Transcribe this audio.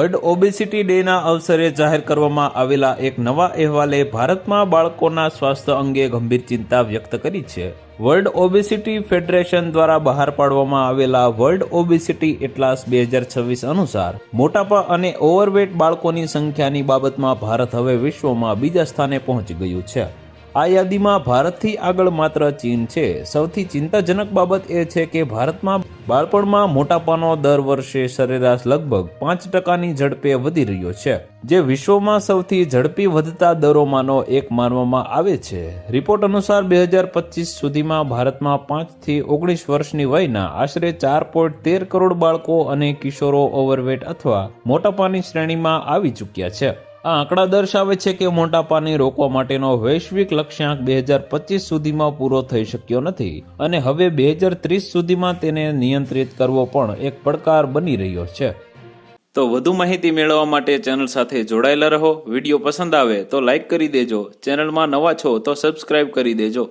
World obesity ડેના અવસરે જાહેર કરવામાં આવેલા એક નવા અહેવાલે ભારતમાં બાળકોના સ્વાસ્થ્ય અંગે ગંભીર ચિંતા વ્યક્ત કરી છે. વર્લ્ડ ઓબેસિટી ફેડરેશન દ્વારા બહાર પાડવામાં આવેલા વર્લ્ડ ઓબેસિટી એટલાસ 2026 અનુસાર મોટાપા અને ઓવરવેટ બાળકોની સંખ્યાની બાબતમાં ભારત હવે વિશ્વમાં બીજા સ્થાને પહોંચી ગયું છે. આ યાદીમાં ભારતથી આગળ માત્ર ચીન છે. સૌથી ચિંતાજનક બાબત એ છે કે ભારતમાં બાળપણમાં મોટાપાનો દર વર્ષે સરેરાશ લગભગ 5%ની ઝડપે વધી રહ્યો છે, જે વિશ્વમાં સૌથી ઝડપી વધતા દરોમાંનો એક માનવામાં આવે છે. રિપોર્ટ અનુસાર 2025 સુધીમાં ભારતમાં 5 થી 19 વર્ષની વયના આશરે 4.13 કરોડ બાળકો અને કિશોરો ઓવરવેટ અથવા મોટાપાની શ્રેણીમાં આવી ચૂક્યા છે. આ આંકડા દર્શાવે છે કે મોટાપાને રોકવા માટેનો વૈશ્વિક લક્ષ્યાંક 2025 સુધીમાં પૂરો થઈ શક્યો નથી અને હવે 2030 સુધીમાં તેને નિયંત્રિત કરવો પણ એક પડકાર બની રહ્યો છે. તો વધુ માહિતી મેળવવા માટે ચેનલ સાથે જોડાયેલા રહો. વિડીયો પસંદ આવે તો લાઈક કરી દેજો. ચેનલમાં નવા છો તો સબસ્ક્રાઇબ કરી દેજો.